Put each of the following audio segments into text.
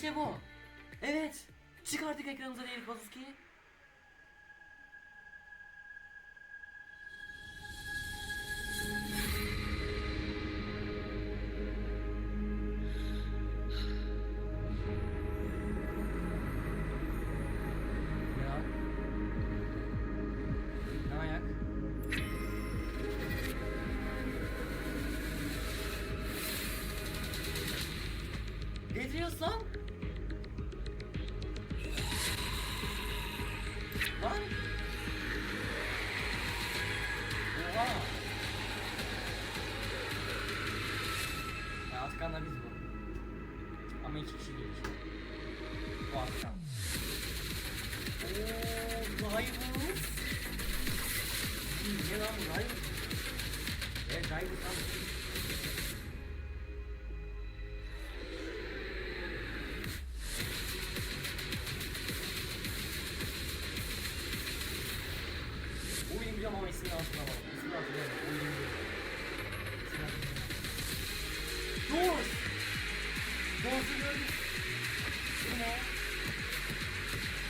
İşte bu. Evet. Çıkardık ekranımıza David Bazuski'yi. Getiriyoruz lan. Lan. Oha. Ya Atakan'la biz bu. Ama iki kişi değil. Bu Atakan. Ooo Rivals. Ne lan bu Rivals? Evet Rivals lan. Oyun biliyorum ama ismini hatırlamadım. İsmini hatırlayamadım. Oyun biliyorum. Doors! Doors'u gördük. Bu ne?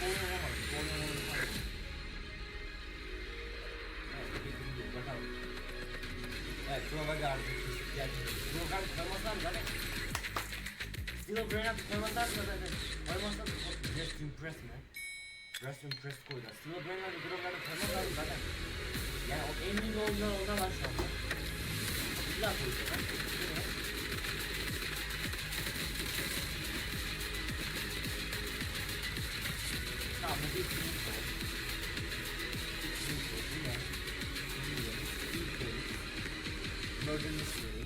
Oynayamadım. Oynayamadım. Evet, gidiyor. Bakalım. Evet, Slova Guard'ı keşif geldi. Slova Guard'ı koymazlar mı zaten? Slova Guard'ı koymazlar mı zaten? Koymazlar mı? Just impress man. Just impress koydular. Slova Guard'ı koymazlar mı zaten? Yani o en iyi oyuncular oradan var şu anda. Bir daha koyacağım. Tamam, bu bir film koy. Bu ne? Murder Mystery.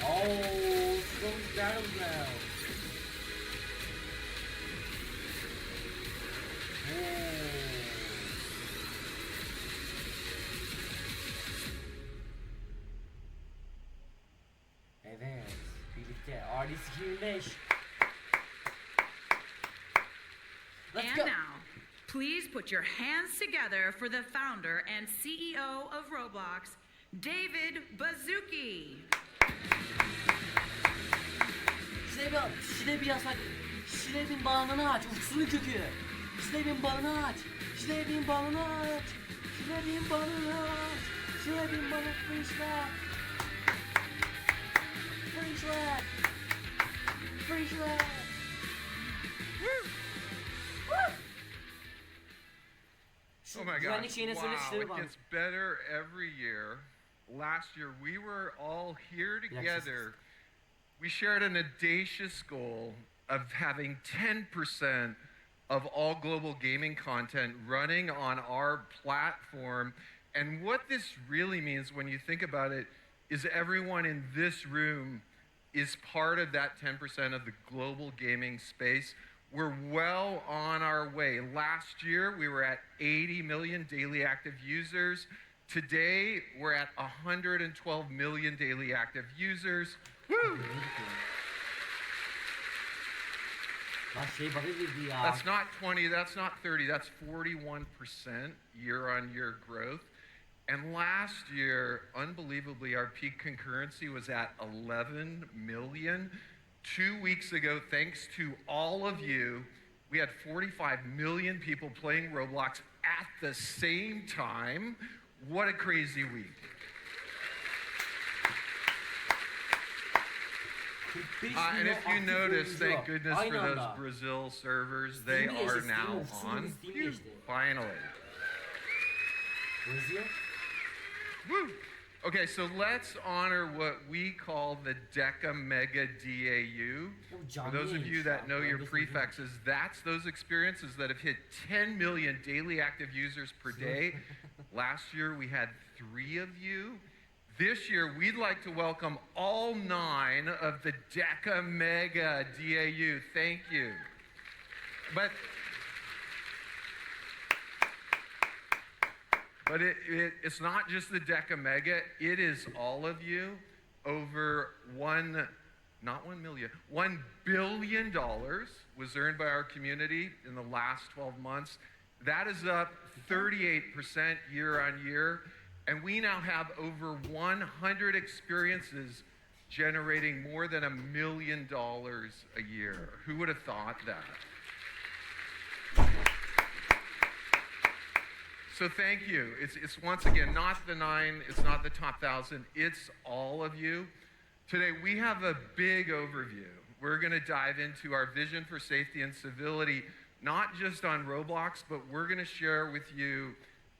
Oh, Strong's Battleground. Evet, birlikte Ardis 2005. Let's And go. now, please put your hands together for the founder and CEO of Roblox, David Baszucki. Şile bir yasak. Şile'nin bağını aç. Uçsunu kökü. Şile'nin bağını aç. Şile'nin bağını aç. Şile'nin bağını aç. Şile'nin bağını freeslap. Freeslap. Freeslap. Oh my gosh, wow, it gets better every year. Last year, we were all here together. We shared an audacious goal of having 10% of all global gaming content running on our platform. And what this really means when you think about it is everyone in this room is part of that 10% of the global gaming space. We're well on our way. Last year, we were at 80 million daily active users. Today, we're at 112 million daily active users. Woo! That's not 20, that's not 30, that's 41% year-on-year growth. And last year, unbelievably, our peak concurrency was at 11 million. 2 weeks ago, thanks to all of you, we had 45 million people playing Roblox at the same time. What a crazy week. And if you notice, thank goodness for those Brazil servers. They are now on. Finally. Brazil? Woo! Okay, so let's honor what we call the Deca Mega DAU. For those of you that know your prefixes, that's those experiences that have hit 10 million daily active users per day. Last year we had 3 of you. This year we'd like to welcome all 9 of the Deca Mega DAU. Thank you. But it's not just the Deca Mega, it is all of you. Over 1 not 1 million, $1 billion was earned by our community in the last 12 months. That is up 38% year on year. And we now have over 100 experiences generating more than $1 million a year. Who would have thought that? So thank you. It's once again not the 9, it's not the top 1,000, it's all of you. Today we have a big overview. We're going to dive into our vision for safety and civility, not just on Roblox, but we're going to share with you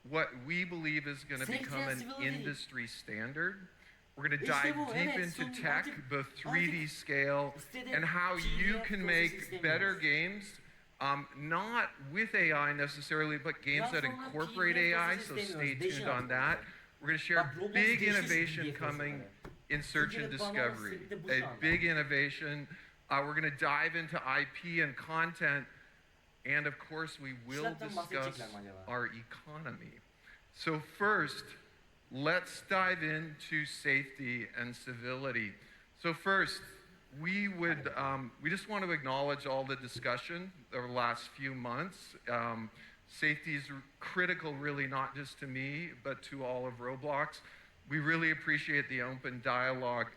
what we believe is going to become an industry standard. We're going to dive deep into tech, both 3D scale, and how you can make better games, not with AI necessarily, but games that incorporate AI, so stay tuned on that. We're going to share big innovation coming in search and discovery, a big innovation. We're going to dive into IP and content, and of course we will discuss our economy. So first, let's dive into safety and civility. So first, we just want to acknowledge all the discussion over the last few months. Safety is critical, really, not just to me, but to all of Roblox. We really appreciate the open dialogue.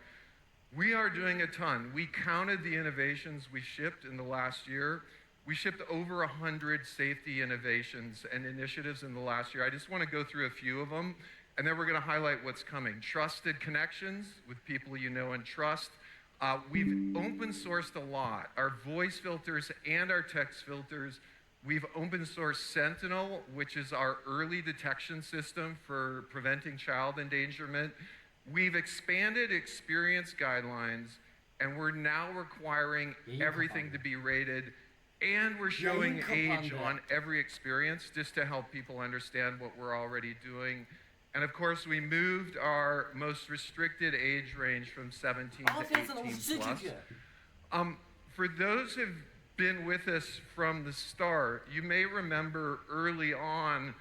We are doing a ton. We counted the innovations we shipped in the last year. We shipped over 100 safety innovations and initiatives in the last year. I just want to go through a few of them, and then we're going to highlight what's coming. Trusted connections with people you know and trust. We've open sourced a lot. Our voice filters and our text filters. We've open sourced Sentinel, which is our early detection system for preventing child endangerment. We've expanded experience guidelines, and we're now requiring everything to be rated, and we're showing age on every experience just to help people understand what we're already doing. And of course, we moved our most restricted age range from 17 to 18 plus. For those who've been with us from the start, you may remember early on,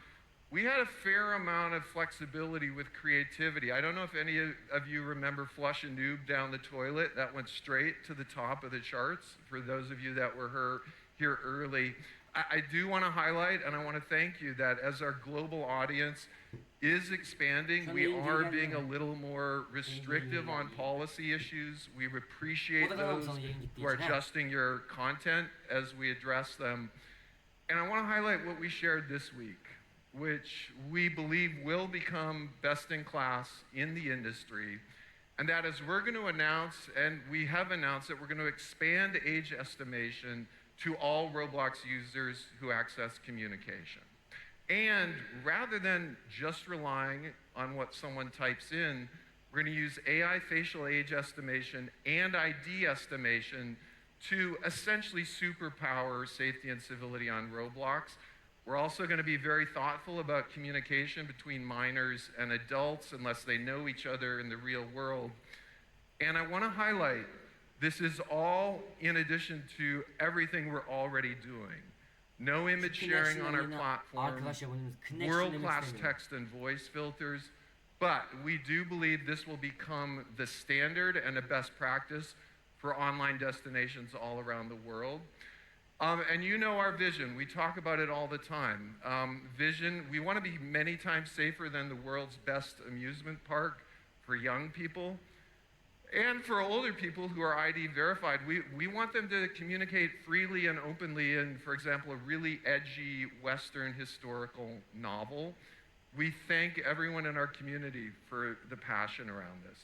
we had a fair amount of flexibility with creativity. I don't know if any of you remember Flush a Noob down the toilet. That went straight to the top of the charts for those of you that were here early. I do want to highlight, and I want to thank you, that as our global audience is expanding, we are being a little more restrictive on policy issues. We appreciate those who are adjusting your content as we address them. And I want to highlight what we shared this week, which we believe will become best in class in the industry. And that is, we're going to announce, and we have announced, that we're going to expand age estimation to all Roblox users who access communication. And rather than just relying on what someone types in, we're going to use AI facial age estimation and ID estimation to essentially superpower safety and civility on Roblox. We're also going to be very thoughtful about communication between minors and adults unless they know each other in the real world. And I want to highlight, this is all in addition to everything we're already doing. No image sharing on our platform, world-class text and voice filters, but we do believe this will become the standard and a best practice for online destinations all around the world. And you know our vision. We talk about it all the time. Vision, we want to be many times safer than the world's best amusement park for young people. And for older people who are ID verified, we want them to communicate freely and openly in, for example, a really edgy Western historical novel. We thank everyone in our community for the passion around this.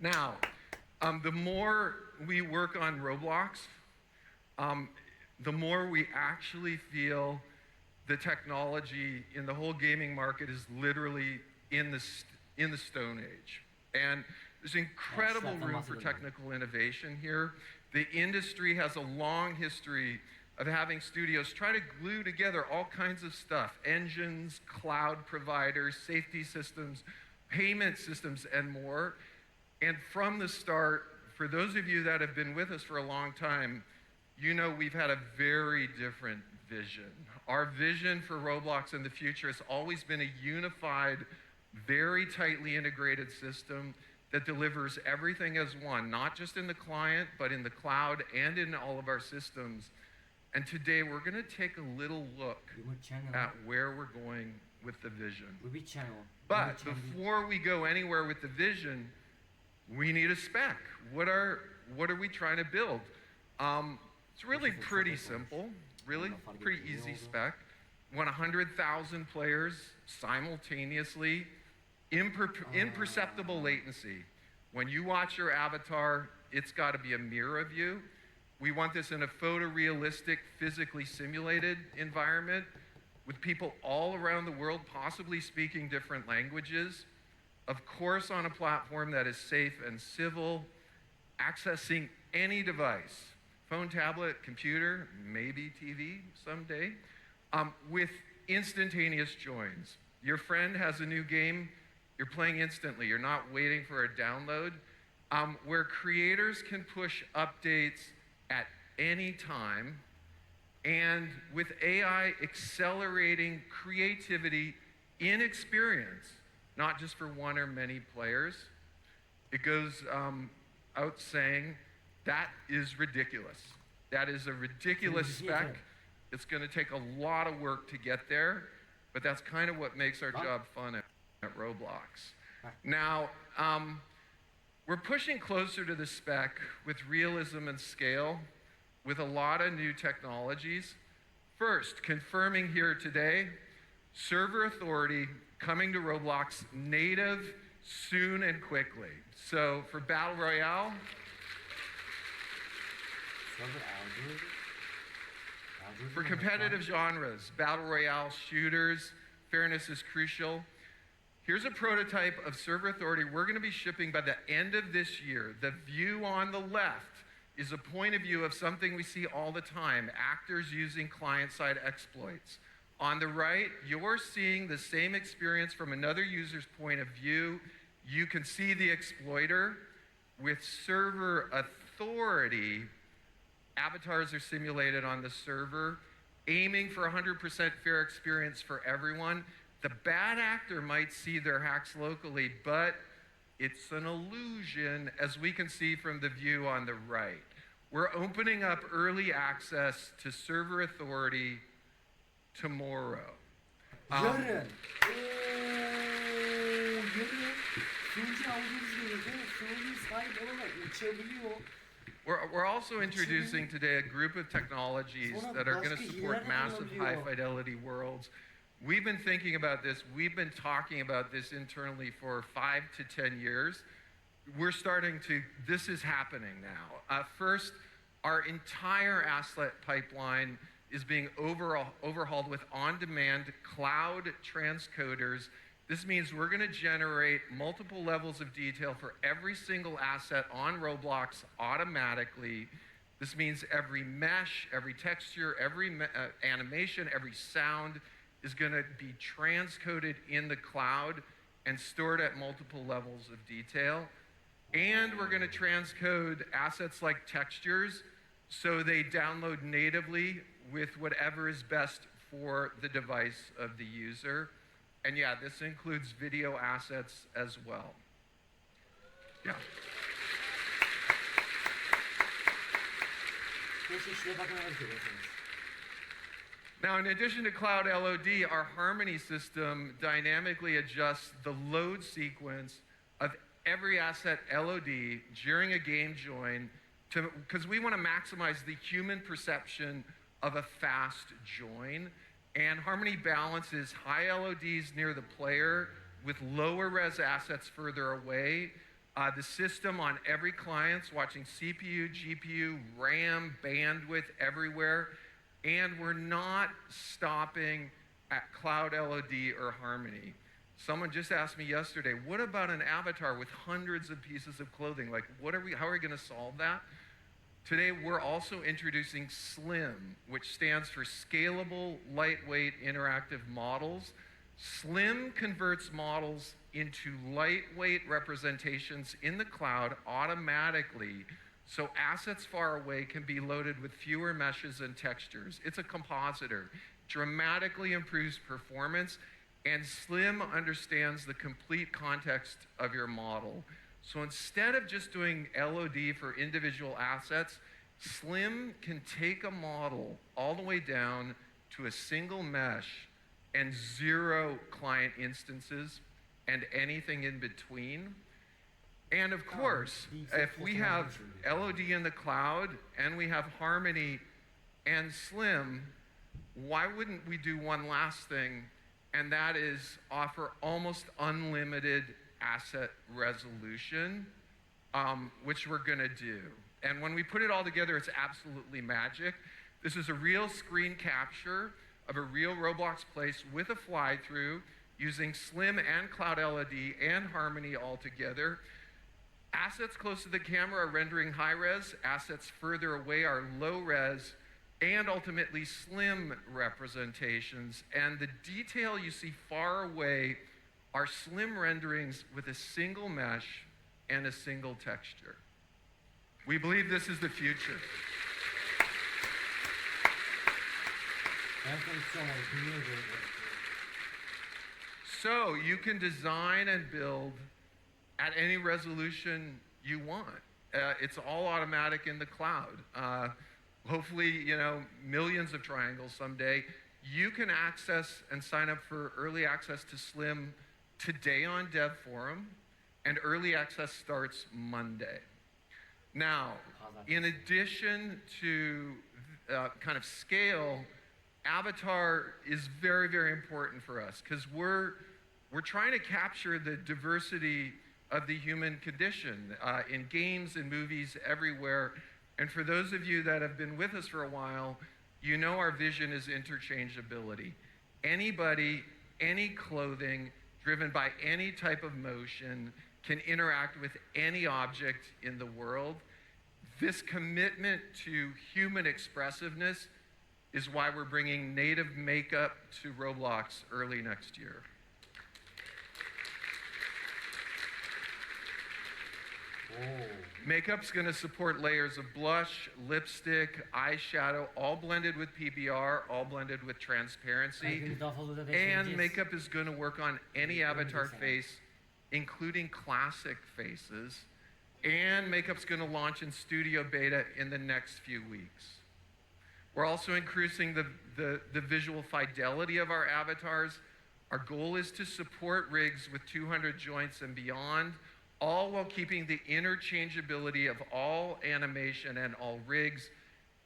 Now, the more we work on Roblox, the more we actually feel the technology in the whole gaming market is literally in the Stone Age. And there's incredible room for technical innovation here. The industry has a long history of having studios try to glue together all kinds of stuff: engines, cloud providers, safety systems, payment systems, and more. And from the start, for those of you that have been with us for a long time, you know we've had a very different vision. Our vision for Roblox in the future has always been a unified, very tightly integrated system that delivers everything as one, not just in the client, but in the cloud and in all of our systems. And today we're going to take a little look at where we're going with the vision. But before we go anywhere with the vision, we need a spec. What are we trying to build? It's really pretty simple, really pretty easy spec. 100,000 players simultaneously, imperceptible latency. When you watch your avatar, it's got to be a mirror of you. We want this in a photorealistic, physically simulated environment with people all around the world, possibly speaking different languages. Of course, on a platform that is safe and civil, accessing any device, phone, tablet, computer, maybe TV someday, with instantaneous joins. Your friend has a new game, you're playing instantly. You're not waiting for a download. Where creators can push updates at any time, and with AI accelerating creativity in experience, not just for one or many players. It goes out saying, that is ridiculous. That is a ridiculous spec. It's going to take a lot of work to get there, but that's kind of what makes our job fun at Roblox. Now, we're pushing closer to the spec with realism and scale, with a lot of new technologies. First, confirming here today, server authority coming to Roblox native soon and quickly. So for Battle Royale, for competitive genres, Battle Royale, shooters, fairness is crucial. Here's a prototype of server authority we're going to be shipping by the end of this year. The view on the left is a point of view of something we see all the time, actors using client-side exploits. On the right, you're seeing the same experience from another user's point of view. You can see the exploiter. With server authority, avatars are simulated on the server, aiming for 100% fair experience for everyone. The bad actor might see their hacks locally, but it's an illusion, as we can see from the view on the right. We're opening up early access to server authority tomorrow. Yarın. We're also introducing today a group of technologies that are going to support massive high-fidelity worlds. We've been thinking about this. We've been talking about this internally for 5 to 10 years. We're starting to, this is happening now. First, our entire asset pipeline is being overhauled with on-demand cloud transcoders. This means we're going to generate multiple levels of detail for every single asset on Roblox automatically. This means every mesh, every texture, every animation, every sound is going to be transcoded in the cloud and stored at multiple levels of detail. And we're going to transcode assets like textures so they download natively with whatever is best for the device of the user. And yeah, this includes video assets as well. Yeah. Now, in addition to Cloud LOD, our Harmony system dynamically adjusts the load sequence of every asset LOD during a game join, because we want to maximize the human perception of a fast join. And Harmony balances high LODs near the player with lower res assets further away. The system on every client's watching CPU, GPU, RAM, bandwidth everywhere. And we're not stopping at Cloud LOD or Harmony. Someone just asked me yesterday, what about an avatar with hundreds of pieces of clothing? Like, how are we going to solve that? Today, we're also introducing SLIM, which stands for Scalable Lightweight Interactive Models. SLIM converts models into lightweight representations in the cloud automatically, so assets far away can be loaded with fewer meshes and textures. It's a compositor, dramatically improves performance, and SLIM understands the complete context of your model. So instead of just doing LOD for individual assets, Slim can take a model all the way down to a single mesh and 0 client instances and anything in between. And of course, if we have LOD in the cloud and we have Harmony and Slim, why wouldn't we do one last thing, and that is offer almost unlimited asset resolution, which we're gonna do. And when we put it all together, it's absolutely magic. This is a real screen capture of a real Roblox place with a fly-through using Slim and Cloud LED and Harmony all together. Assets close to the camera are rendering high res, assets further away are low res, and ultimately Slim representations. And the detail you see far away are Slim renderings with a single mesh and a single texture. We believe this is the future. So you can design and build at any resolution you want. It's all automatic in the cloud. Hopefully, you know, millions of triangles someday. You can access and sign up for early access to Slim today on Dev Forum, and early access starts Monday. Now, in addition to kind of scale, Avatar is very, very important for us because we're trying to capture the diversity of the human condition in games and movies everywhere. And for those of you that have been with us for a while, you know our vision is interchangeability. Anybody, any clothing, driven by any type of motion, can interact with any object in the world. This commitment to human expressiveness is why we're bringing native makeup to Roblox early next year. Makeup's gonna support layers of blush, lipstick, eyeshadow, all blended with PBR, all blended with transparency. And makeup is gonna work on any avatar face, including classic faces. And makeup's gonna launch in studio beta in the next few weeks. We're also increasing the visual fidelity of our avatars. Our goal is to support rigs with 200 joints and beyond, all while keeping the interchangeability of all animation and all rigs.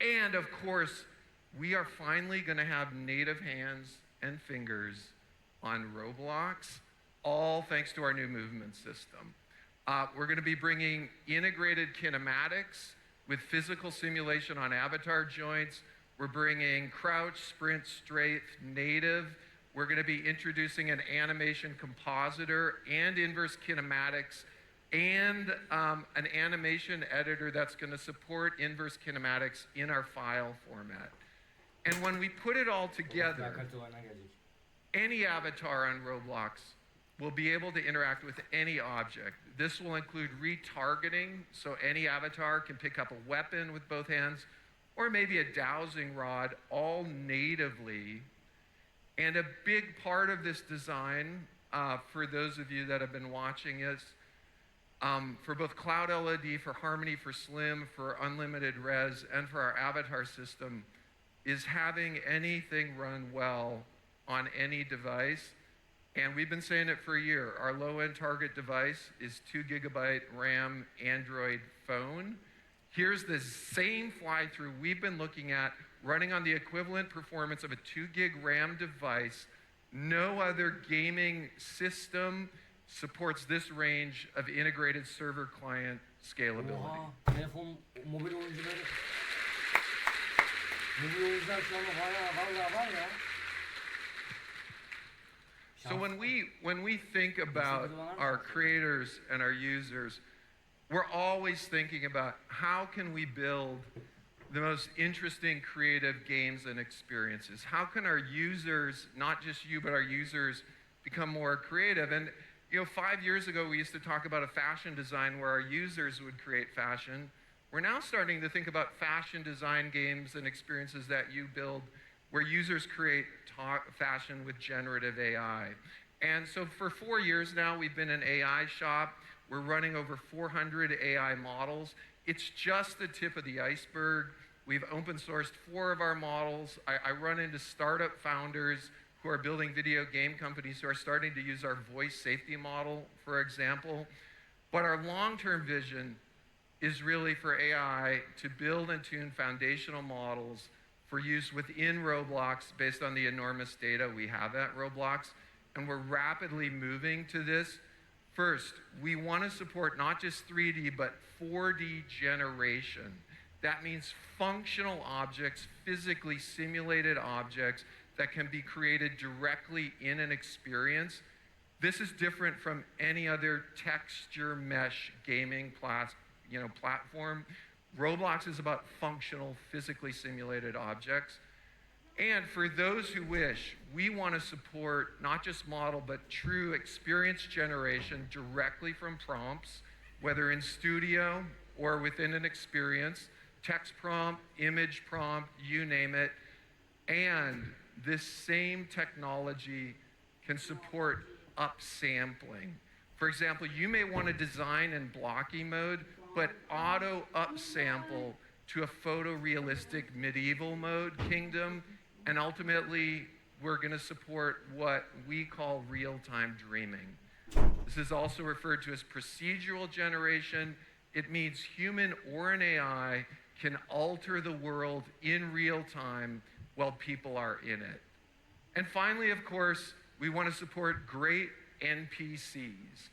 And of course, we are finally gonna have native hands and fingers on Roblox, all thanks to our new movement system. We're gonna be bringing integrated kinematics with physical simulation on avatar joints. We're bringing crouch, sprint, strafe, native. We're gonna be introducing an animation compositor and inverse kinematics and an animation editor that's gonna support inverse kinematics in our file format. And when we put it all together, any avatar on Roblox will be able to interact with any object. This will include retargeting, so any avatar can pick up a weapon with both hands, or maybe a dowsing rod, all natively. And a big part of this design, for those of you that have been watching us, for both Cloud LED, for Harmony, for Slim, for Unlimited Res, and for our avatar system, is having anything run well on any device. And we've been saying it for a year. Our low-end target device is 2 GB RAM Android phone. Here's the same fly-through we've been looking at running on the equivalent performance of a 2 gig RAM device. No other gaming system supports this range of integrated server client scalability. Mobil oyuncular şu anda vallahi var ya. So when we think about our creators and our users, we're always thinking about how can we build the most interesting creative games and experiences? How can our users, not just you, but our users, become more creative? And you know, 5 years ago, we used to talk about a fashion design where our users would create fashion. We're now starting to think about fashion design games and experiences that you build where users create fashion with generative AI. And so for 4 years now, we've been an AI shop We're running over 400 AI models. It's just the tip of the iceberg. We've open sourced 4 of our models. I run into startup founders who are building video game companies who are starting to use our voice safety model, for example. But our long-term vision is really for AI to build and tune foundational models for use within Roblox based on the enormous data we have at Roblox. And we're rapidly moving to this. First, we want to support not just 3D, but 4D generation. That means functional objects, physically simulated objects that can be created directly in an experience. This is different from any other texture mesh gaming platform. Roblox is about functional, physically simulated objects. And for those who wish, we want to support not just model, but true experience generation directly from prompts, whether in studio or within an experience, text prompt, image prompt, you name it. And this same technology can support upsampling. For example, you may want to design in blocky mode, but auto upsample to a photorealistic medieval mode kingdom. And ultimately, we're going to support what we call real-time dreaming. This is also referred to as procedural generation. It means human or an AI can alter the world in real time while people are in it. And finally, of course, we want to support great NPCs,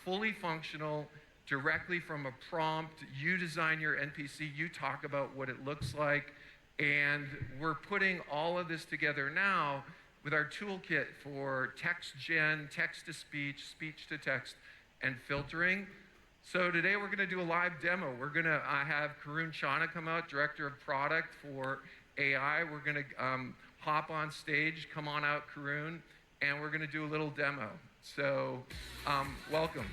fully functional, directly from a prompt. You design your NPC, you talk about what it looks like, and we're putting all of this together now with our toolkit for text gen, text-to-speech, speech-to-text, and filtering. So today we're going to do a live demo. We're going to have Karun Chana come out, Director of Product for AI. We're going to hop on stage, come on out, Karun, and we're going to do a little demo. So welcome.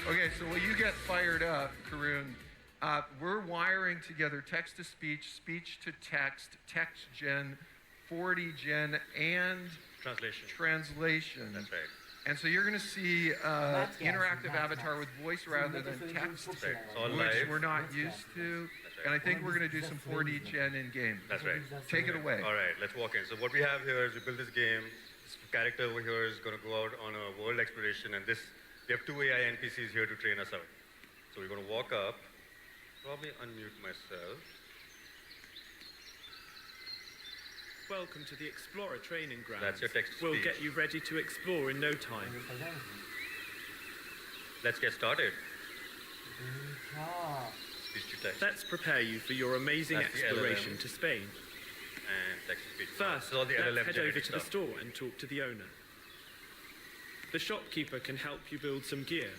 Okay, so while you get fired up, Karun, we're wiring together text-to-speech, speech-to-text, text gen, 4D gen, and translation. That's right. And so you're going to see interactive avatar with voice rather than text, which we're not used to. And I think we're going to do some 4D gen in-game. That's right. Take it away. All right, let's walk in. So what we have here is we built this game. This character over here is going to go out on a world exploration, and we have 2 AI NPCs here to train us out. So we're going to walk up, probably unmute myself. Welcome to the Explorer training grounds. That's your text-to-speech. We'll get you ready to explore in no time. Let's get started. Speech to text. Let's prepare you for your amazing exploration to Spain. And text-to-speech. First, all the let's head over to stuff. the store and talk to the owner. The shopkeeper can help you build some gear.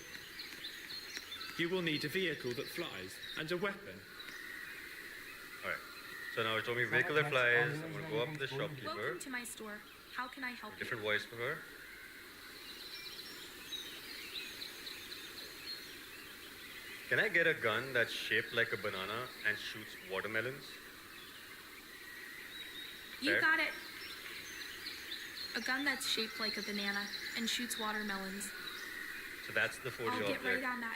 You will need a vehicle that flies and a weapon. All right. So now it's told me vehicle that flies. I'm going to go up to the shopkeeper. Welcome to my store. How can I help you? Different voice for her. Can I get a gun that's shaped like a banana and shoots watermelons? You Fair? got it. A gun that's shaped like a banana and shoots watermelons. So that's the 4D I'll get object. right on that.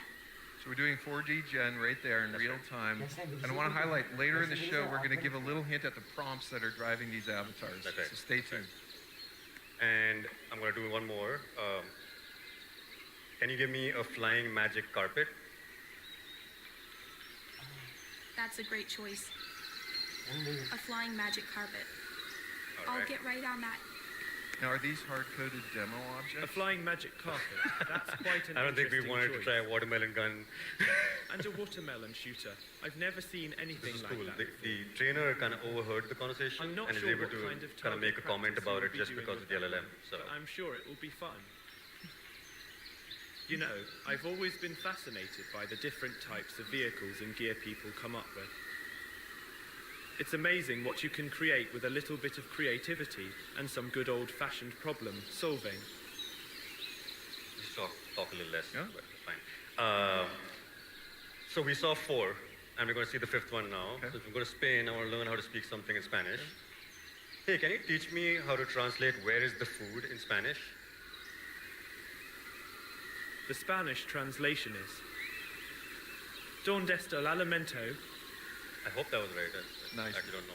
So we're doing 4D gen right there in real time. And I want to highlight, later in the show, we're going to give a little hint at the prompts that are driving these avatars. That's right. So stay tuned. And I'm going to do one more. Can you give me a flying magic carpet? That's a great choice. A flying magic carpet. All I'll right. get right on that. Now, are these hard-coded demo A objects? flying magic carpet. That's quite an I don't think we interesting wanted to choice. try a watermelon gun. And a watermelon shooter. I've never seen anything This is like cool. that. The trainer kind of overheard the conversation I'm not and is sure able what to kind of kind of make a target comment practice about you it will be just doing because of with the that. LLM. So But I'm sure it will be fun. You know, I've always been fascinated by the different types of vehicles and gear people come up with. It's amazing what you can create with a little bit of creativity and some good old-fashioned problem solving. just talk a little less, Yeah. but it's fine. So we saw 4, and we're going to see the 5th one now. Okay. So if we go to Spain, I want to learn how to speak something in Spanish. Hey, can you teach me how to translate where is the food in Spanish? The Spanish translation is Donde está el alimento? I hope that was right. I Nice. actually don't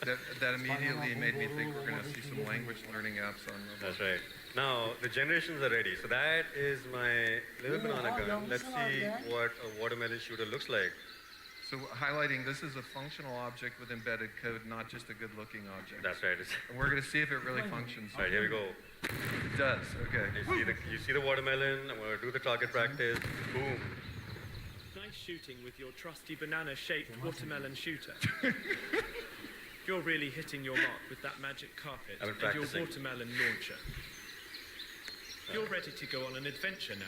know. That immediately made me think we're going to see some language learning apps on Roblox. That's right. Now, the generations are ready. So that is my little banana gun. Let's see what a watermelon shooter looks like. So highlighting, this is a functional object with embedded code, not just a good-looking object. That's right. And we're going to see if it really functions. All right, here we go. It does, okay. You see the watermelon. I'm going to do the target practice. Boom. Nice shooting with your trusty banana-shaped watermelon shooter. You're really hitting your mark with that magic carpet I've been and your practicing. watermelon launcher. You're ready to go on an adventure now.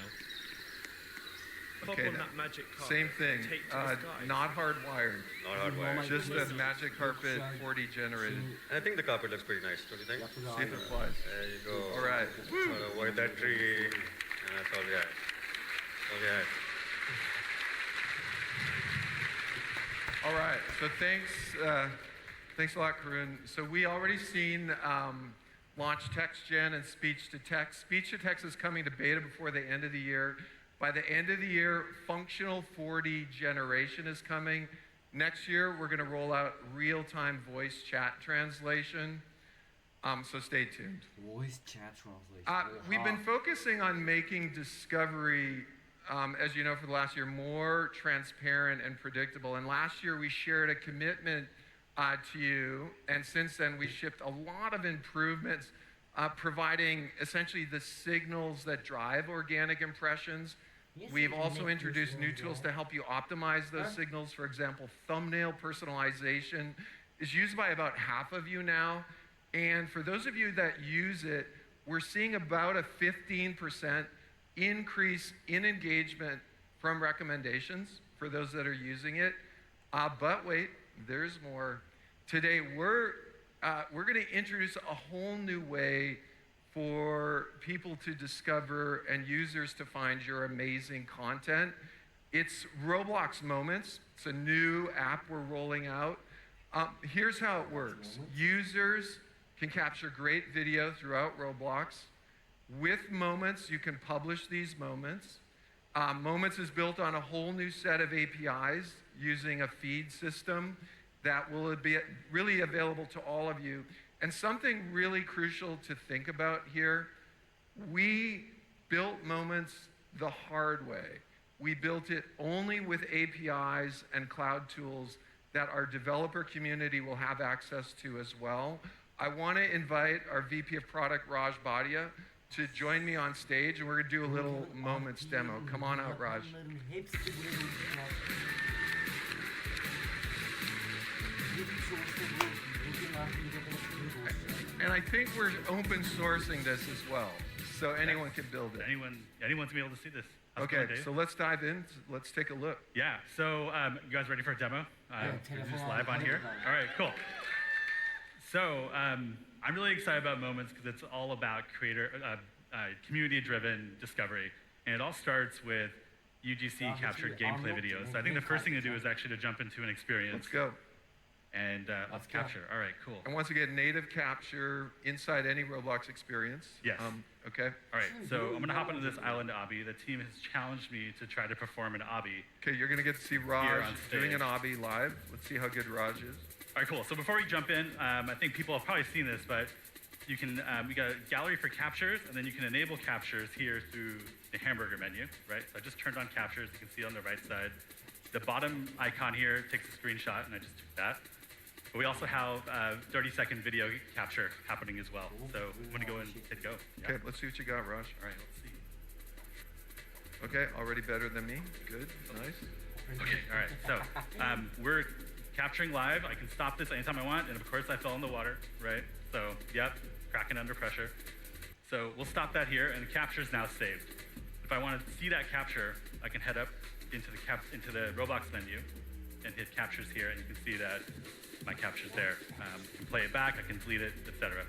Pop Okay, on now, that magic carpet. same thing, and take to the skies. not hardwired, Not hardwired. just a magic carpet 4D generated. And I think the carpet looks pretty nice, don't you think? See if it flies. There you go. All right. Gotta avoid that tree. And that's all we had. All we had. All right, so thanks a lot, Karun. So we already seen launch text gen and speech to text. Speech to text is coming to beta before the end of the year. By the end of the year, functional 4D generation is coming. Next year, we're going to roll out real-time voice chat translation. So stay tuned. Voice chat translation. We've been focusing on making discovery, as you know, for the last year, more transparent and predictable. And last year, we shared a commitment to you. And since then, we shipped a lot of improvements, providing essentially the signals that drive organic impressions. We've also introduced new tools to help you optimize those signals. For example, thumbnail personalization is used by about half of you now. And for those of you that use it, we're seeing about a 15% increase in engagement from recommendations for those that are using it. But wait, there's more. Today, we're going to introduce a whole new way for people to discover and users to find your amazing content. It's Roblox Moments. It's a new app we're rolling out. Here's how it works. Users can capture great video throughout Roblox. With Moments, you can publish these moments. Moments is built on a whole new set of APIs using a feed system that will be really available to all of you. And something really crucial to think about here, we built Moments the hard way. We built it only with APIs and cloud tools that our developer community will have access to as well. I want to invite our VP of Product, Raj Bhatia, to join me on stage, and we're going to do a little Moments demo. Come on out, Raj. And I think we're open sourcing this as well, so anyone can build it. Anyone's be able to see this. How's it Okay, going, Dave? so let's dive in. Let's take a look. Yeah, so you guys ready for a demo? Is this live on here? All right, cool. So I'm really excited about Moments because it's all about community-driven discovery. And it all starts with UGC captured gameplay videos. So I think the first thing to do is actually to jump into an experience. Let's go. And let's capture. All right, cool. And once again, native capture inside any Roblox experience. Yes. Okay. All right, so I'm gonna hop into this island obby. The team has challenged me to try to perform an obby. Okay, you're gonna get to see Raj on doing stage. an obby live. Let's see how good Raj is. All right, cool. So before we jump in, I think people have probably seen this, but you can, we got a gallery for captures, and then you can enable captures here through the hamburger menu, right? So I just turned on captures. You can see on the right side. The bottom icon here takes a screenshot, and I just took that. But we also have 30-second video capture happening as well. So I'm gonna go and hit go. Yeah. Okay, let's see what you got, Raj. All right, let's see. Okay, already better than me. Good, nice. Okay, all right. So we're capturing live. I can stop this anytime I want, and of course I fell in the water, right? So, yep, cracking under pressure. So we'll stop that here, and the capture is now saved. If I want to see that capture, I can head up into the Roblox menu and hit captures here, and you can see that my capture's there. I can play it back, I can delete it, etc.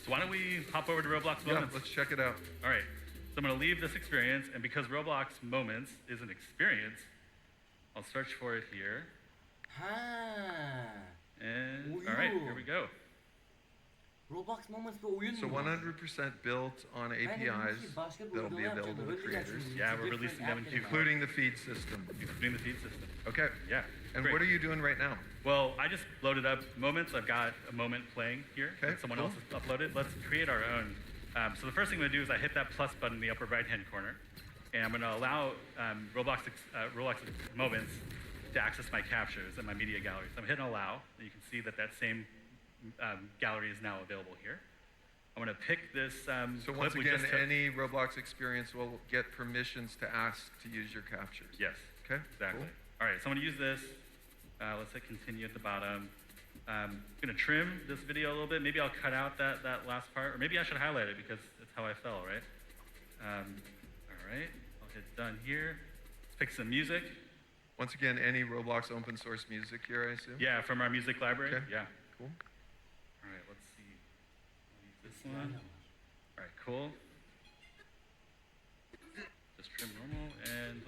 So why don't we hop over to Roblox Moments? Yeah, let's check it out. All right, so I'm gonna leave this experience, and because Roblox Moments is an experience, I'll search for it here. Ah. And right, here we go. Roblox Moments bir oyun So mu? 100% built on APIs that'll be available to creators, Yeah, we're releasing them in Q4. including the feed system. Including the feed system. Okay. Yeah. And great. what are you doing right now? Well, I just loaded up Moments. I've got a moment playing here Okay, that someone cool. else has uploaded. Let's create our own. So the first thing I'm going to do is I hit that plus button in the upper right-hand corner, and I'm going to allow Roblox Moments to access my captures and my media gallery. So I'm hitting allow, and you can see that that same gallery is now available here. I'm going to pick this So clip once we again, just took. any Roblox experience will get permissions to ask to use your captures. Yes. Okay. Exactly. Cool. All right, so I'm going to use this. Let's hit continue at the bottom. I'm going to trim this video a little bit. Maybe I'll cut out that last part, or maybe I should highlight it because it's how I fell, right? All right, I'll hit done here. Let's pick some music. Once again, any Roblox open source music here, I assume? Yeah, from our music library. Okay. Yeah. Cool. All right, let's see. I'll use this one. All right, cool. Just trim normal, and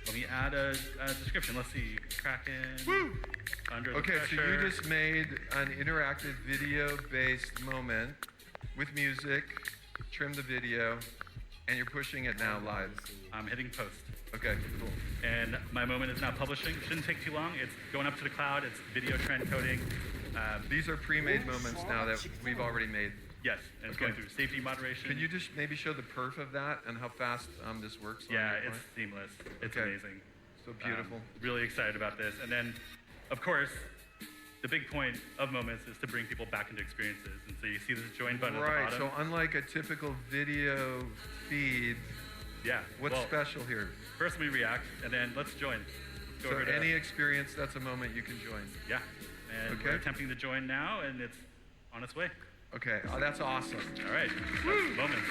let me add a description. Let's see, Kraken. Under the Okay, so pressure. you just made an interactive video-based moment with music, trim the video, and you're pushing it now live. I'm hitting post. Okay, cool. And my moment is now publishing. Shouldn't take too long. It's going up to the cloud. It's video transcoding. These are pre-made moments now that we've already made. Yes, and it's Okay. going through safety moderation. Can you just maybe show the perf of that and how fast this works? on Yeah, your it's phone? seamless. It's Okay. amazing. So beautiful. Really excited about this. And then, of course, the big point of Moments is to bring people back into experiences. And so you see this join button at Right, the so bottom. unlike a typical video feed, Yeah. what's well, special here? First, let me react, and then let's join. Let's go So over to- any experience, that's a moment you can join. Yeah. And Okay. we're attempting to join now, and it's on its way. Okay, oh, that's awesome. All right. That's the Moments.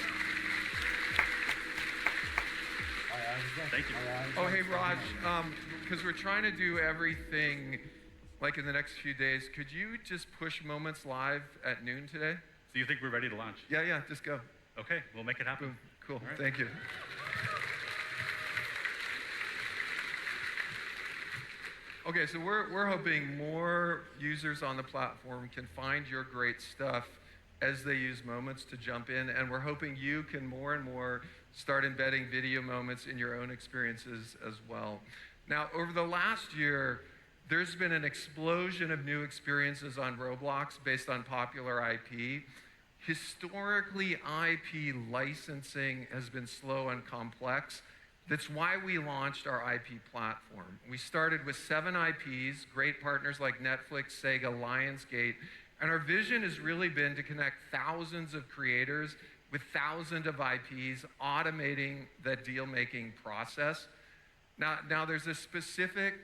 Thank you. Oh, hey, Raj, because we're trying to do everything like in the next few days, could you just push Moments live at noon today? So you think we're ready to launch? Yeah, just go. Okay, we'll make it happen. Boom. Cool, All right. thank you. Okay, so we're hoping more users on the platform can find your great stuff as they use Moments to jump in, and we're hoping you can more and more start embedding video moments in your own experiences as well. Now, over the last year, there's been an explosion of new experiences on Roblox based on popular IP. Historically, IP licensing has been slow and complex. That's why we launched our IP platform. We started with 7 IPs, great partners like Netflix, Sega, Lionsgate, and our vision has really been to connect thousands of creators with thousands of IPs, automating the deal-making process. Now there's a specific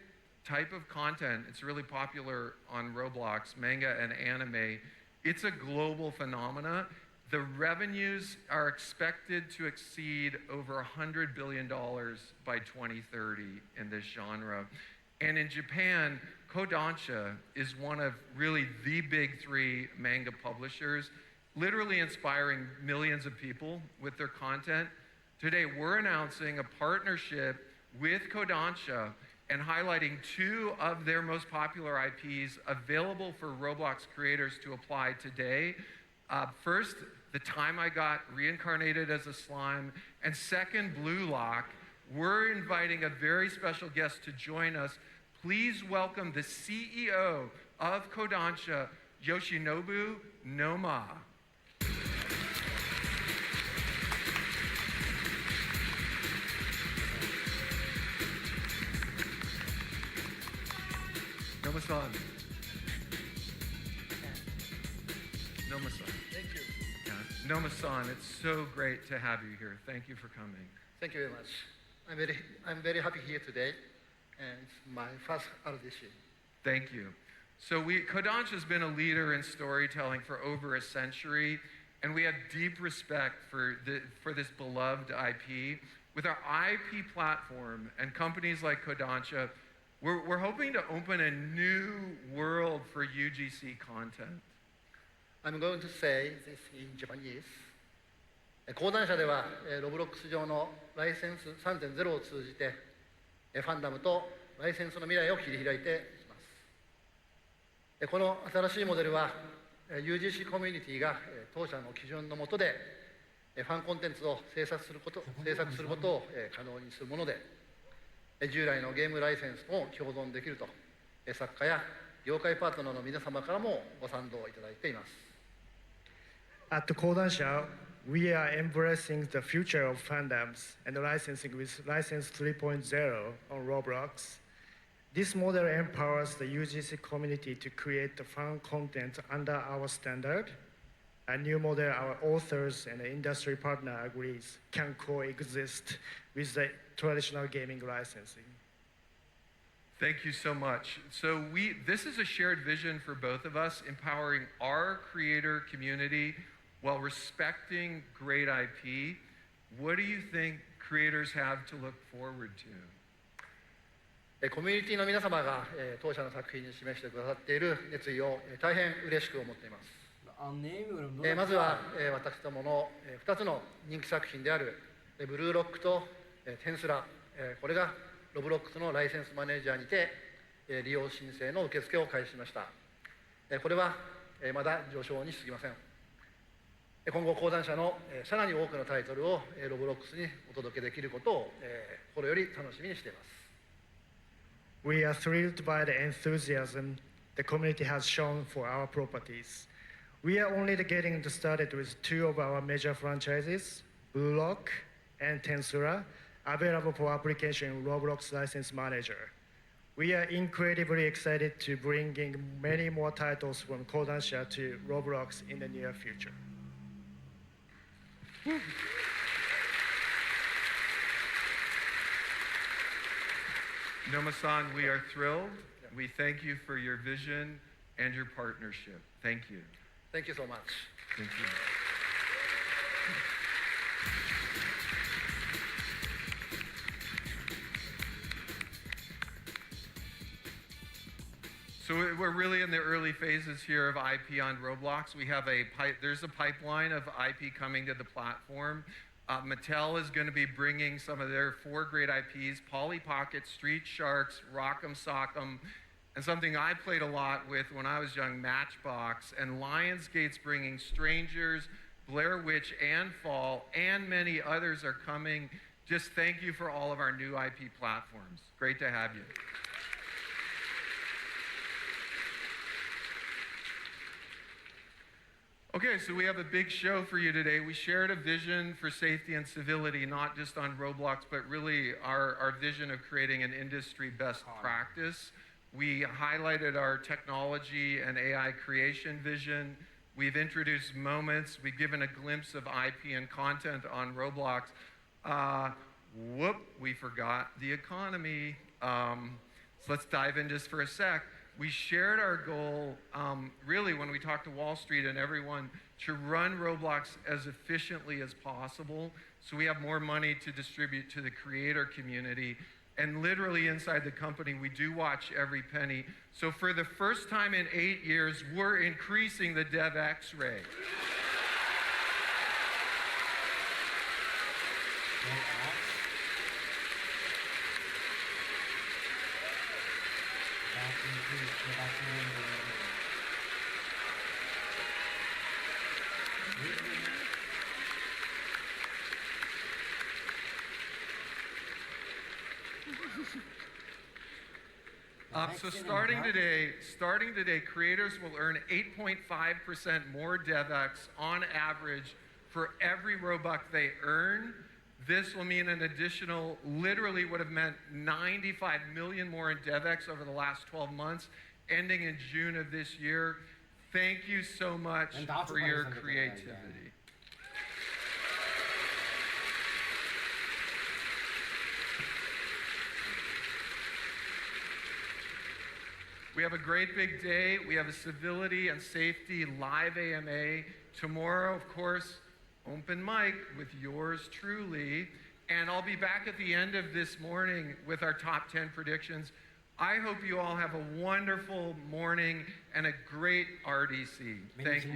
type of content. It's really popular on Roblox, manga and anime. It's a global phenomena. The revenues are expected to exceed over $100 billion by 2030 in this genre. And in Japan, Kodansha is one of really the big 3 manga publishers, literally inspiring millions of people with their content. Today, we're announcing a partnership with Kodansha and highlighting 2 of their most popular IPs available for Roblox creators to apply today. First, The Time I Got Reincarnated as a Slime, and second, Blue Lock. We're inviting a very special guest to join us. Please welcome the CEO of Kodansha, Yoshinobu Noma. Noma-san. Noma-san. Thank you. Yeah. Noma-san, it's so great to have you here. Thank you for coming. Thank you very much. I'm very happy here today, and it's my first audition. Thank you. So Kodansha has been a leader in storytelling for over a century, and we have deep respect for this beloved IP. With our IP platform and companies like Kodansha, we're hoping to open a new world for UGC content. I'm going to say this in Japanese. 講談社ではロブロックス上のライセンス 3.0 を通じてファンダムとライセンスの未来を切り開いていきます。この新しいモデルは UGC コミュニティが当社の基準の下でファンコンテンツを制作することを可能にするもので、従来のゲームライセンスも共存できると作家や業界パートナーの皆様からもご賛同いただいています。 At Kodansha, we are embracing the future of fandoms and licensing with License 3.0 on Roblox. This model empowers the UGC community to create the fan content under our standard. A new model our authors and the industry partner agrees can coexist with the traditional gaming licensing. Thank you so much. So this is a shared vision for both of us, empowering our creator community while respecting great IP. What do you think creators have to look forward to? コミュニティの皆様が当社の作品に示してくださっている熱意を大変嬉しく思っています。まずは私どもの2つの人気作品であるブルーロックとテンスラ、これがロブロックスのライセンスマネージャーにて利用申請の受付を開始しました。これはまだ序章に過ぎません。今後講談社のさらに多くのタイトルをロブロックスにお届けできることを心より楽しみにしています。 We are thrilled by the enthusiasm the community has shown for our properties. We are only getting started with two of our major franchises, Blue Lock and Tensura, available for application in Roblox License Manager. We are incredibly excited to bring in many more titles from Kodansha to Roblox in the near future. Noma-san, we are thrilled. We thank you for your vision and your partnership. Thank you. Thank you so much. Thank you. So we're really in the early phases here of IP on Roblox. We have there's a pipeline of IP coming to the platform. Mattel is going to be bringing some of their 4 great IPs, Polly Pocket, Street Sharks, Rock'em Sock'em, and something I played a lot with when I was young, Matchbox, and Lionsgate's bringing Strangers, Blair Witch, and Fall, and many others are coming. Just thank you for all of our new IP platforms. Great to have you. Okay, so we have a big show for you today. We shared a vision for safety and civility, not just on Roblox, but really our vision of creating an industry best practice. We highlighted our technology and AI creation vision. We've introduced moments. We've given a glimpse of IP and content on Roblox. We forgot the economy. So let's dive in just for a sec. We shared our goal, really, when we talked to Wall Street and everyone, to run Roblox as efficiently as possible so we have more money to distribute to the creator community. And literally inside the company, we do watch every penny. So for the first time in 8 years, we're increasing the DevX rate. So starting today, creators will earn 8.5% more DevX on average for every Robux they earn. This will mean an additional, literally would have meant 95 million more in DevX over the last 12 months, ending in June of this year. Thank you so much for your creativity. We have a great big day. We have a civility and safety live AMA. Tomorrow, of course, open mic with yours truly. And I'll be back at the end of this morning with our top 10 predictions. I hope you all have a wonderful morning and a great RDC. Thank you.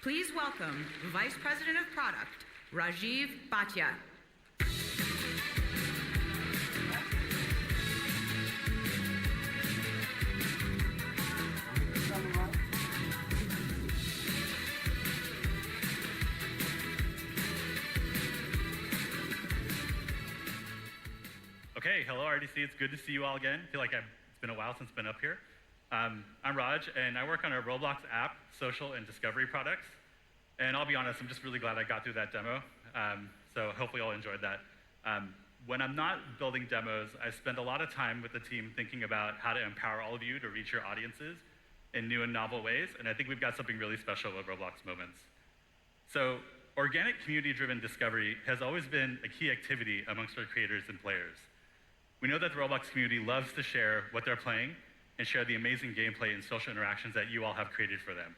Please welcome Vice President of Product, Rajiv Bhatia. Okay, hello RDC, it's good to see you all again. I feel like it's been a while since I've been up here. I'm Raj, and I work on our Roblox app, social, and discovery products. And I'll be honest, I'm just really glad I got through that demo. So hopefully all enjoyed that. When I'm not building demos, I spend a lot of time with the team thinking about how to empower all of you to reach your audiences in new and novel ways, and I think we've got something really special with Roblox Moments. So organic community-driven discovery has always been a key activity amongst our creators and players. We know that the Roblox community loves to share what they're playing and share the amazing gameplay and social interactions that you all have created for them.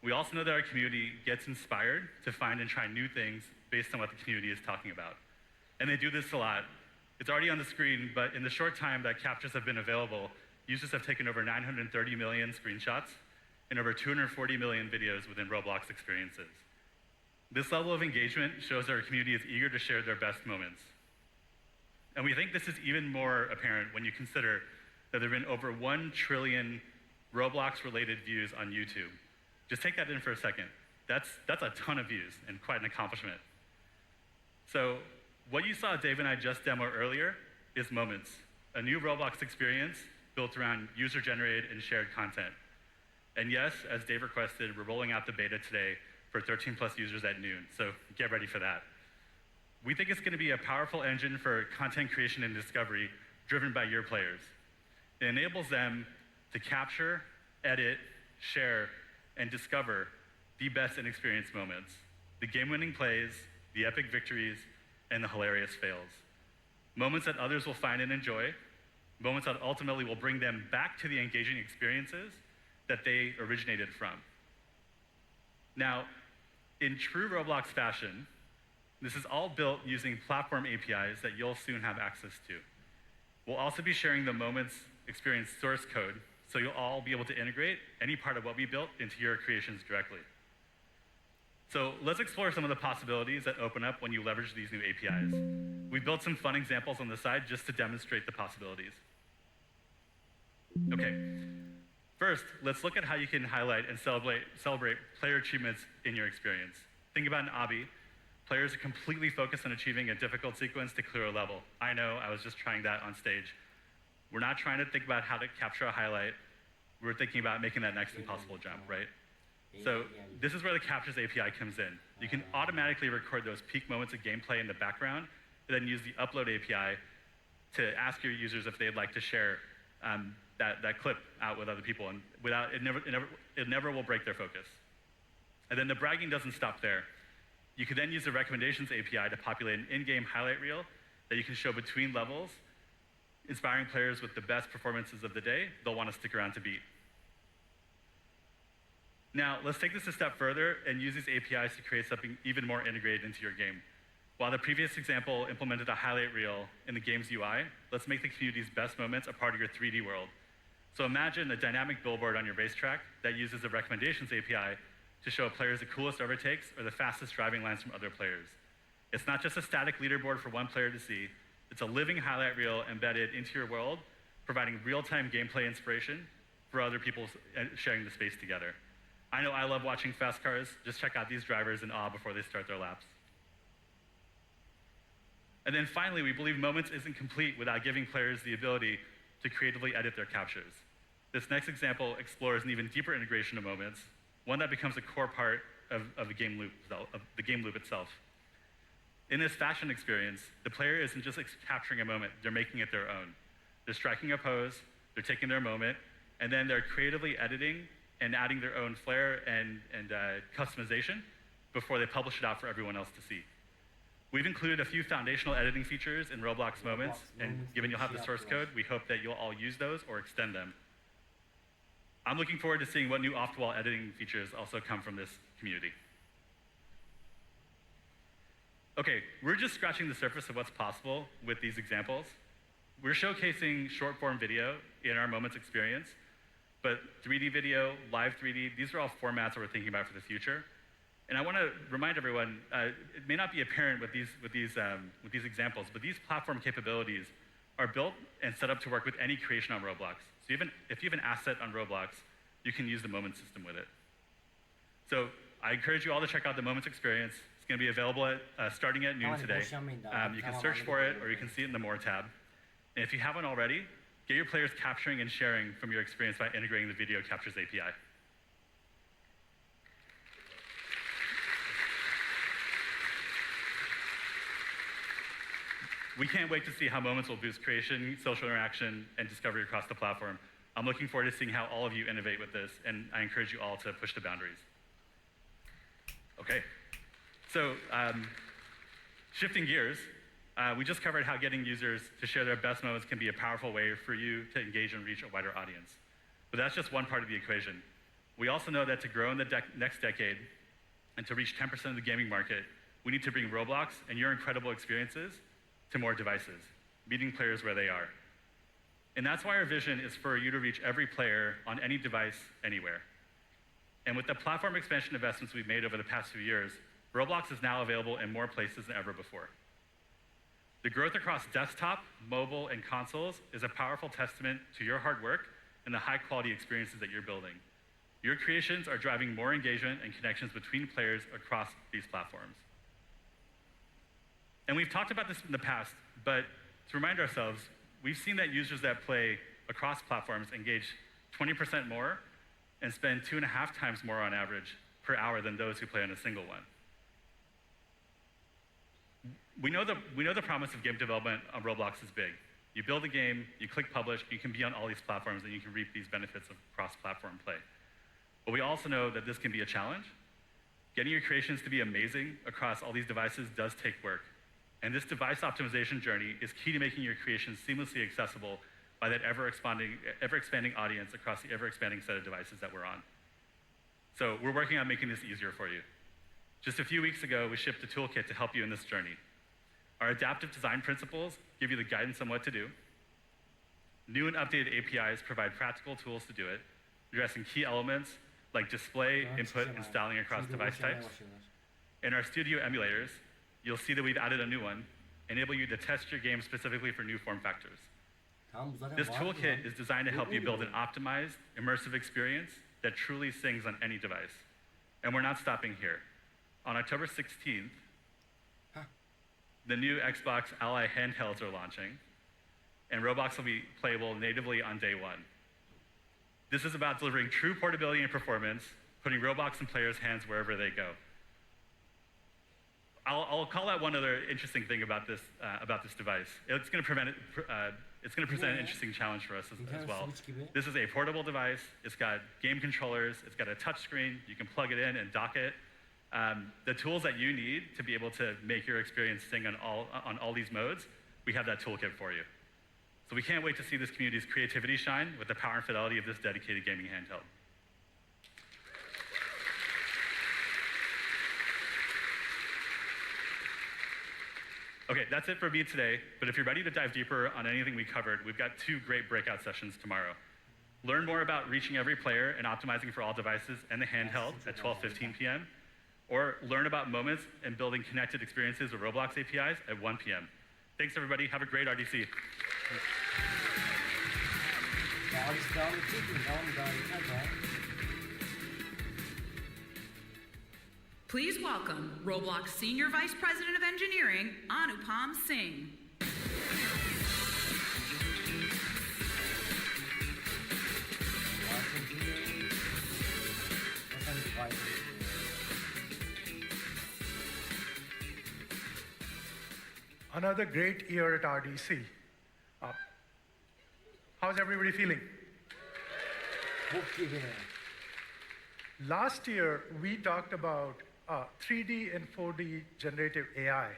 We also know that our community gets inspired to find and try new things based on what the community is talking about. And they do this a lot. It's already on the screen, but in the short time that captures have been available, users have taken over 930 million screenshots and over 240 million videos within Roblox experiences. This level of engagement shows that our community is eager to share their best moments. And we think this is even more apparent when you consider that there have been over 1 trillion Roblox-related views on YouTube. Just take that in for a second. That's a ton of views and quite an accomplishment. So what you saw Dave and I just demo earlier is Moments, a new Roblox experience built around user-generated and shared content. And yes, as Dave requested, we're rolling out the beta today for 13 plus users at noon, so get ready for that. We think it's going to be a powerful engine for content creation and discovery driven by your players. It enables them to capture, edit, share, and discover the best in experience moments, the game-winning plays, the epic victories, and the hilarious fails. Moments that others will find and enjoy, moments that ultimately will bring them back to the engaging experiences that they originated from. Now, in true Roblox fashion, this is all built using platform APIs that you'll soon have access to. We'll also be sharing the Moments experience source code, so you'll all be able to integrate any part of what we built into your creations directly. So let's explore some of the possibilities that open up when you leverage these new APIs. We built some fun examples on the side just to demonstrate the possibilities. Okay, first, let's look at how you can highlight and celebrate player achievements in your experience. Think about an obby. Players are completely focused on achieving a difficult sequence to clear a level. I know, I was just trying that on stage. We're not trying to think about how to capture a highlight. We're thinking about making that next impossible jump, right? So this is where the Captures API comes in. You can automatically record those peak moments of gameplay in the background, and then use the Upload API to ask your users if they'd like to share that clip out with other people, and it never will break their focus. And then the bragging doesn't stop there. You can then use the Recommendations API to populate an in-game highlight reel that you can show between levels, inspiring players with the best performances of the day they'll want to stick around to beat. Now, let's take this a step further and use these APIs to create something even more integrated into your game. While the previous example implemented a highlight reel in the game's UI, let's make the community's best moments a part of your 3D world. So imagine a dynamic billboard on your racetrack that uses the Recommendations API to show players the coolest overtakes or the fastest driving lines from other players. It's not just a static leaderboard for one player to see, it's a living highlight reel embedded into your world, providing real-time gameplay inspiration for other people sharing the space together. I know I love watching fast cars. Just check out these drivers in awe before they start their laps. And then finally, we believe Moments isn't complete without giving players the ability to creatively edit their captures. This next example explores an even deeper integration of Moments, one that becomes a core part of the game loop itself. In this fashion experience, the player isn't just capturing a moment, they're making it their own. They're striking a pose, they're taking their moment, and then they're creatively editing and adding their own flair and customization before they publish it out for everyone else to see. We've included a few foundational editing features in Roblox Moments, and given you'll have the source code, we hope that you'll all use those or extend them. I'm looking forward to seeing what new off-the-wall editing features also come from this community. Okay, we're just scratching the surface of what's possible with these examples. We're showcasing short-form video in our Moments experience, but 3D video, live 3D, these are all formats that we're thinking about for the future. And I want to remind everyone, it may not be apparent with these examples, but these platform capabilities are built and set up to work with any creation on Roblox. So if you have an asset on Roblox, you can use the Moments system with it. So I encourage you all to check out the Moments experience. It's going to be available starting at noon today. You can search for it, or you can see it in the More tab. And if you haven't already, get your players capturing and sharing from your experience by integrating the Video Captures API. We can't wait to see how Moments will boost creation, social interaction, and discovery across the platform. I'm looking forward to seeing how all of you innovate with this, and I encourage you all to push the boundaries. Okay, so shifting gears, we just covered how getting users to share their best moments can be a powerful way for you to engage and reach a wider audience. But that's just one part of the equation. We also know that to grow in the next decade and to reach 10% of the gaming market, we need to bring Roblox and your incredible experiences to more devices, meeting players where they are. And that's why our vision is for you to reach every player on any device, anywhere. And with the platform expansion investments we've made over the past few years, Roblox is now available in more places than ever before. The growth across desktop, mobile, and consoles is a powerful testament to your hard work and the high-quality experiences that you're building. Your creations are driving more engagement and connections between players across these platforms. And we've talked about this in the past, but to remind ourselves, we've seen that users that play across platforms engage 20% more and spend 2.5 times more on average per hour than those who play on a single one. We know the promise of game development on Roblox is big. You build a game, you click publish, you can be on all these platforms, and you can reap these benefits of cross-platform play. But we also know that this can be a challenge. Getting your creations to be amazing across all these devices does take work. And this device optimization journey is key to making your creations seamlessly accessible by that ever-expanding audience across the ever-expanding set of devices that we're on. So we're working on making this easier for you. Just a few weeks ago, we shipped a toolkit to help you in this journey. Our adaptive design principles give you the guidance on what to do. New and updated APIs provide practical tools to do it, addressing key elements like display, input, and styling across device types. In our studio emulators, you'll see that we've added a new one, enable you to test your game specifically for new form factors. This toolkit is designed to help you build an optimized, immersive experience that truly sings on any device. And we're not stopping here. On October 16th, the new Xbox Ally handhelds are launching, and Roblox will be playable natively on day one. This is about delivering true portability and performance, putting Roblox in players' hands wherever they go. I'll call out one other interesting thing about this device. It's going to present an interesting challenge for us as well. This is a portable device. It's got game controllers. It's got a touch screen. You can plug it in and dock it. The tools that you need to be able to make your experience sing on all these modes, we have that toolkit for you. So we can't wait to see this community's creativity shine with the power and fidelity of this dedicated gaming handheld. Okay, that's it for me today, but if you're ready to dive deeper on anything we covered, we've got 2 great breakout sessions tomorrow. Learn more about reaching every player and optimizing for all devices and the handheld at 12:15 p.m., or learn about moments and building connected experiences with Roblox APIs at 1 p.m. Thanks, everybody. Have a great RDC. Please welcome Roblox Senior Vice President of Engineering, Anupam Singh. another great year at RDC. How's everybody feeling? Last year, we talked about 3D and 4D generative AI.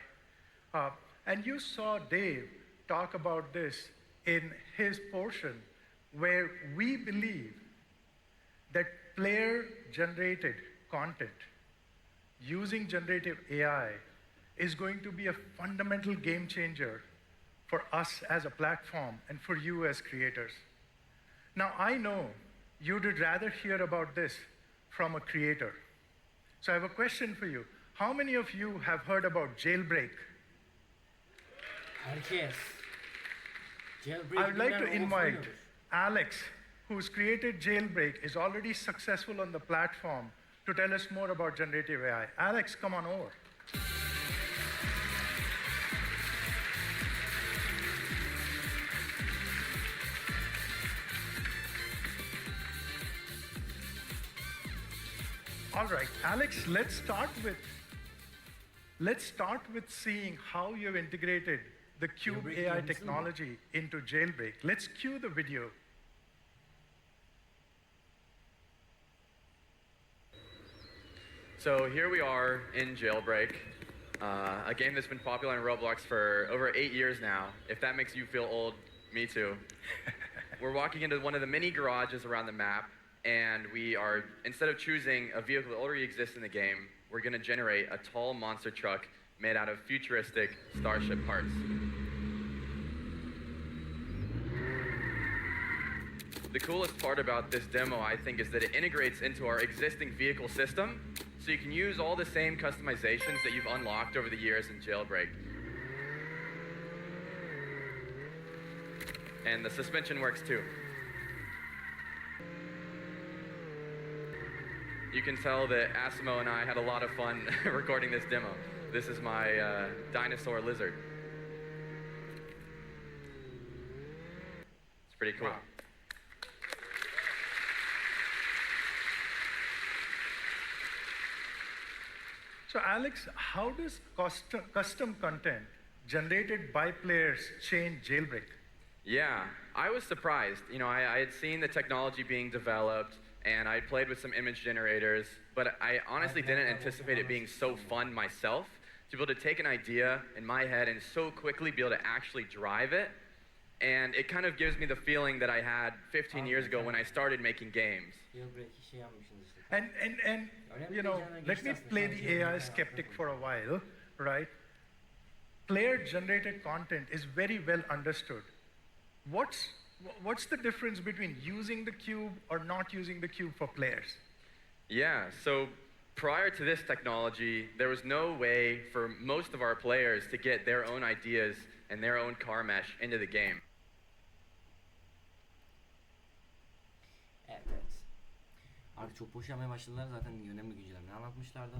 And you saw Dave talk about this in his portion, where we believe that player-generated content using generative AI is going to be a fundamental game changer for us as a platform and for you as creators. Now, I know you'd rather hear about this from a creator. So I have a question for you. How many of you have heard about Jailbreak? Herkes. Jailbreak I would like to bilmeyen invite olmuyor. Alex, who's created Jailbreak, is already successful on the platform, to tell us more about generative AI. Alex, come on over. All right, Alex, let's start with seeing how you've integrated the Cube Jailbreak AI diyor musun? technology into Jailbreak. Let's cue the video. So here we are in Jailbreak, a game that's been popular in Roblox for over 8 years now. If that makes you feel old, me too. We're walking into one of the many garages around the map, and we are, instead of choosing a vehicle that already exists in the game, we're going to generate a tall monster truck made out of futuristic starship parts. The coolest part about this demo, I think, is that it integrates into our existing vehicle system, so you can use all the same customizations that you've unlocked over the years in Jailbreak. And the suspension works too. You can tell that Asimo and I had a lot of fun recording this demo. This is my dinosaur lizard. It's pretty cool. Wow. So Alex, how does custom content generated by players change Jailbreak? Yeah, I was surprised. You know, I had seen the technology being developed, and I played with some image generators, but I honestly didn't anticipate it being so fun myself, to be able to take an idea in my head and so quickly be able to actually drive it. And it kind of gives me the feeling that I had 15 years ago when I started making games. Jailbreak'i şey yapmışsınız işte. And you know, let me play the AI skeptic for a while, right? Player-generated content is very well understood. What's the difference between using the cube or not using the cube for players? Yeah, so prior to this technology, there was no way for most of our players to get their own ideas and their own car mesh into the game. Evet. Artık çok boş yapmaya başladılar. Zaten önemli güncellemeleri anlatmışlardı.